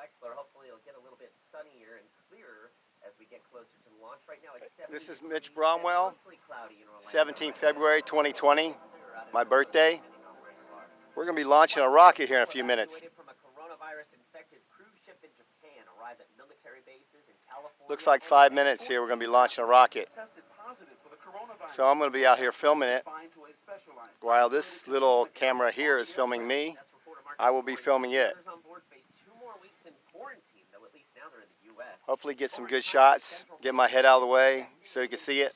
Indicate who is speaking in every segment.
Speaker 1: Wexler. Hopefully it'll get a little bit sunnier and clearer as we get closer to the launch. Right now it's 70
Speaker 2: This is
Speaker 1: degrees
Speaker 2: Mitch
Speaker 1: and
Speaker 2: Bromwell,
Speaker 1: mostly cloudy in Orlando.
Speaker 2: 17 February 2020, my birthday. We're going to be launching a rocket here in a few minutes.
Speaker 1: From a coronavirus-infected cruise ship in Japan, arrived at military bases in California.
Speaker 2: Looks like 5 minutes here. We're going to be launching a rocket. So I'm going to be out here filming it. While this little camera here is filming me, I will be filming it. Hopefully get some good shots, get my head out of the way so you can see it.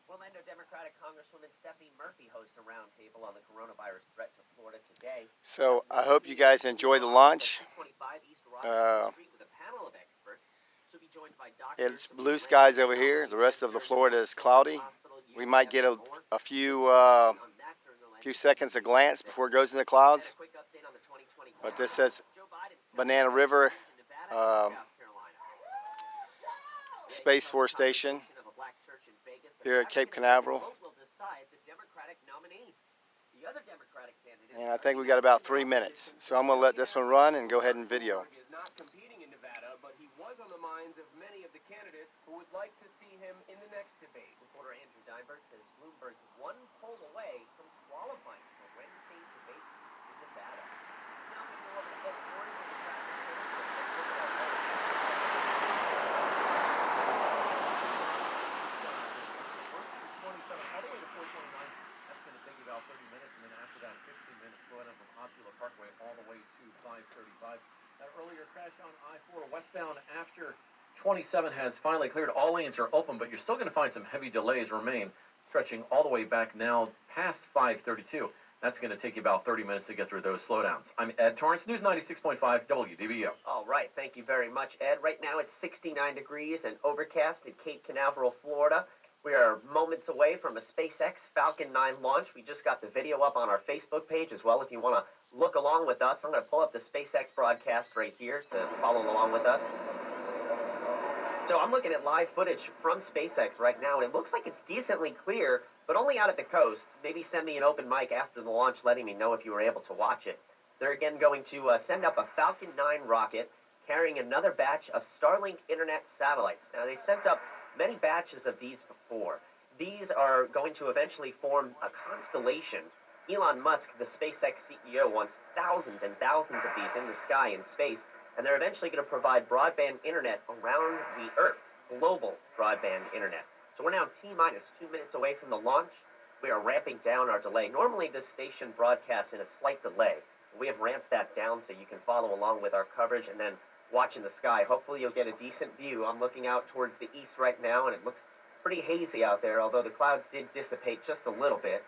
Speaker 1: Orlando Democratic Congresswoman Stephanie Murphy hosts a roundtable on the coronavirus threat to Florida today.
Speaker 2: So I hope you guys enjoy the launch. It's blue skies over here. The rest of the Florida is cloudy. We might get a few seconds of glance before it goes in the clouds. But this says Banana River Space Force Station here at Cape Canaveral. And I think we got about 3 minutes. So I'm going to let this one run and go ahead and video.
Speaker 3: On the minds of many of the candidates who would like to see him in the next debate.
Speaker 1: Reporter Andrew Deinberg says Bloomberg's one poll away from qualifying for Wednesday's debate in Nevada. Now we go over to headquarters of the traffic all the way to 429. That's going to take you about 30 minutes, and then after that, 15 minutes slowing down from Osceola Parkway all the way to 535. That earlier crash on I-4 westbound after 27 has finally cleared. All lanes are open, but you're still going to find some heavy delays remain, stretching all the way back now past 532. That's going to take you about 30 minutes to get through those slowdowns. I'm Ed Torrance, News 96.5 WDBO. All right, thank you very much, Ed. Right now it's 69 degrees and overcast at Cape Canaveral, Florida. We are moments away from a SpaceX Falcon 9 launch. We just got the video up on our Facebook page as well if you want to look along with us. I'm going to pull up the SpaceX broadcast right here to follow along with us. So I'm looking at live footage from SpaceX right now, and it looks like it's decently clear, but only out at the coast. Maybe send me an open mic after the launch letting me know if you were able to watch it. They're again going to send up a Falcon 9 rocket carrying another batch of StarLink internet satellites. Now, they've sent up many batches of these before. These are going to eventually form a constellation. Elon Musk, the SpaceX CEO, wants thousands and thousands of these in the sky in space, and they're eventually going to provide broadband internet around the Earth, global broadband internet. So we're now T-minus 2 minutes away from the launch. We are ramping down our delay. Normally this station broadcasts in a slight delay. We have ramped that down so you can follow along with our coverage and then watch in the sky. Hopefully you'll get a decent view. I'm looking out towards the east right now, and it looks pretty hazy out there, although the clouds did dissipate just a little bit.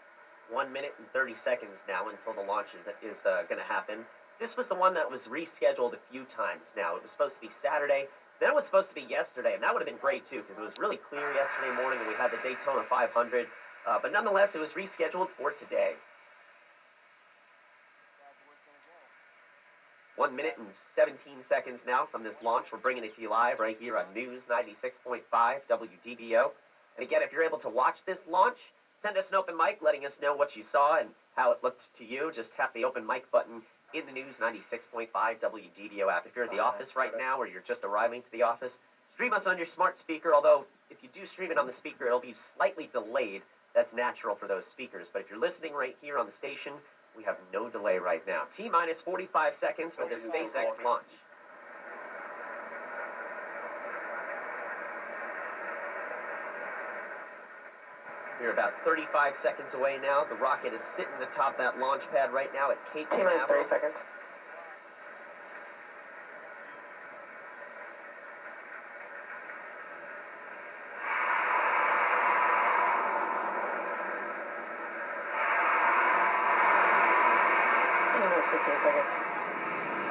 Speaker 1: 1 minute and 30 seconds now until the launch is going to happen. This was the one that was rescheduled a few times now. It was supposed to be Saturday. Then it was supposed to be yesterday, and that would have been great, too, because it was really clear yesterday morning, and we had the Daytona 500. But nonetheless, it was rescheduled for today. 1 minute and 17 seconds now from this launch. We're bringing it to you live right here on News 96.5 WDBO. And again, if you're able to watch this launch, send us an open mic letting us know what you saw and how it looked to you. Just tap the open mic button in the News 96.5 WDBO app. If you're at the office right now or you're just arriving to the office, stream us on your smart speaker, although if you do stream it on the speaker, it'll be slightly delayed. That's natural for those speakers. But if you're listening right here on the station, we have no delay right now. T-minus 45 seconds for the SpaceX launch. We're about 35 seconds away now. The rocket is sitting atop that launch pad right now at Cape Canaveral.
Speaker 4: 30 seconds.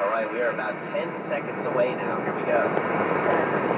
Speaker 1: All right, we are about 10 seconds away now. Here we go. 10.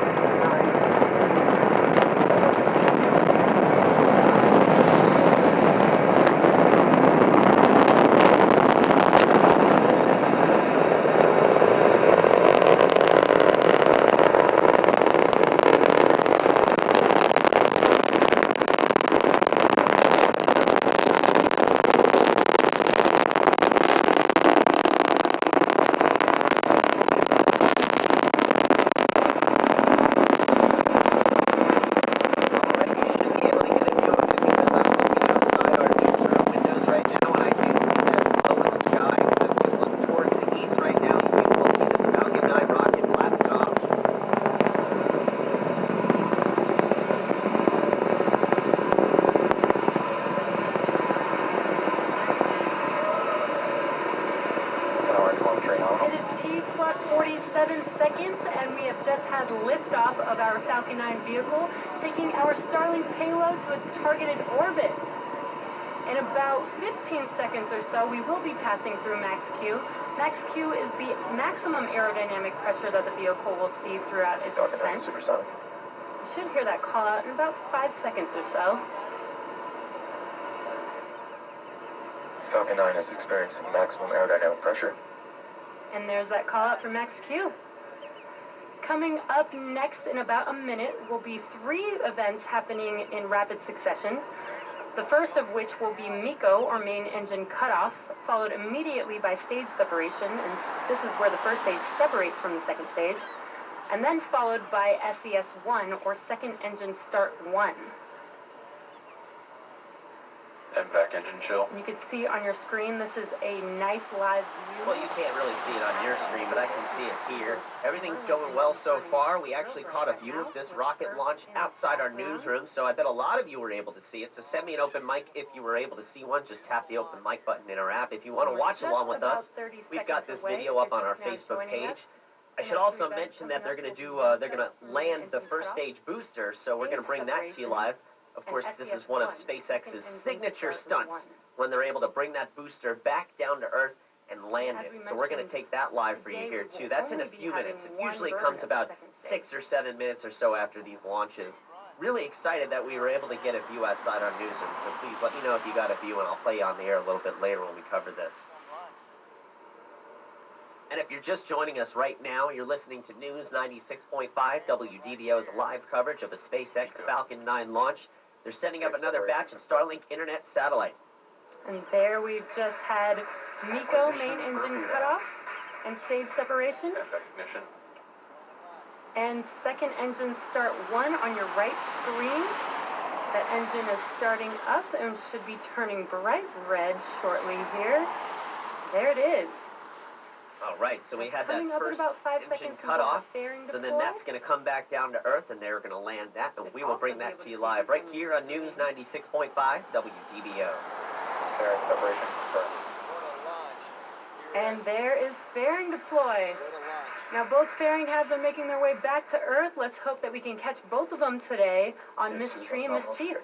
Speaker 4: It is T plus 47 seconds, and we have just had liftoff of our Falcon 9 vehicle, taking our StarLink payload to its targeted orbit. In about 15 seconds or so, we will be passing through max Q. Max Q is the maximum aerodynamic pressure that the vehicle will see throughout its descent.
Speaker 1: Supersonic.
Speaker 4: You should hear that call out in about 5 seconds or so.
Speaker 1: Falcon 9 is experiencing maximum aerodynamic pressure.
Speaker 4: And there's that call out for max Q. Coming up next in about a minute will be 3 events happening in rapid succession. The first of which will be MECO, or main engine cutoff, followed immediately by stage separation, and this is where the first stage separates from the second stage, and then followed by SES-1, or second engine start 1.
Speaker 1: And back engine chill.
Speaker 4: And you can see on your screen, this is a nice live view.
Speaker 3: Well, you can't really see it on your screen, but I can see it here. Everything's going well so far. We actually caught a view of this rocket launch outside our newsroom, so I bet a lot of you were able to see it. So send me an open mic if you were able to see one. Just tap the open mic button in our app. If you want to watch along with us, we've got this video up on our Facebook page. I should also mention that they're going to land the first stage booster, so we're going to bring that to you live. Of course, this is one of SpaceX's signature stunts when they're able to bring that booster back down to Earth and land it. So we're going to take that live for you here, too. That's in a few minutes. It usually comes about 6 or 7 minutes or so after these launches. Really excited that we were able to get a view outside our newsroom, so please let me know if you got a view, and I'll play you on the air a little bit later when we cover this. And if you're just joining us right now, you're listening to News 96.5, WDVO's live coverage of a SpaceX Falcon 9 launch. They're sending up another batch of Starlink internet satellite.
Speaker 4: And there we've just had MECO, main engine cutoff, and stage separation. And second engine start 1 on your right screen. That engine is starting up and should be turning bright red shortly here. There it is.
Speaker 3: All right, so we had that
Speaker 4: Coming up in
Speaker 3: first
Speaker 4: about 5
Speaker 3: engine
Speaker 4: seconds, we
Speaker 3: cut
Speaker 4: will have
Speaker 3: off,
Speaker 4: fairing
Speaker 3: so then
Speaker 4: deploy.
Speaker 3: that's going to come back down to Earth, and they're going to land that, and we will bring that to you live right here on News 96.5 WDVO.
Speaker 1: Fairing separation confirmed.
Speaker 4: And there is fairing deploy. Now both fairing halves are making their way back to Earth. Let's hope that we can catch both of them today on Mystery and Mischief.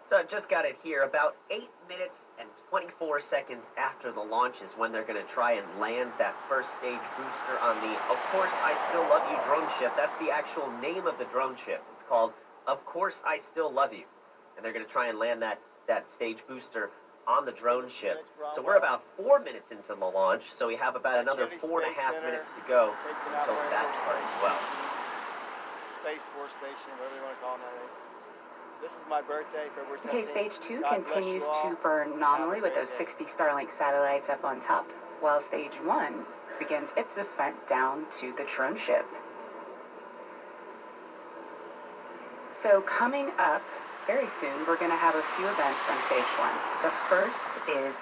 Speaker 3: So I just got it here. About 8 minutes and 24 seconds after the launch is when they're going to try and land that first stage booster on the Of Course I Still Love You drone ship. That's the actual name of the drone ship. It's called Of Course I Still Love You. And they're going to try and land that stage booster on the drone ship. So we're about 4 minutes into the launch, so we have about another 4.5 minutes to go until that starts as well.
Speaker 2: Space Force Station, whatever you want to call it nowadays. This is my birthday, February 17th.
Speaker 5: Okay, stage 2
Speaker 2: God bless
Speaker 5: continues
Speaker 2: you all.
Speaker 5: to burn nominally
Speaker 2: Have a
Speaker 5: with those
Speaker 2: great
Speaker 5: 60 Starlink satellites up on top, while stage 1 begins its descent down to the drone ship. So coming up very soon, we're going to have a few events on stage 1. The first is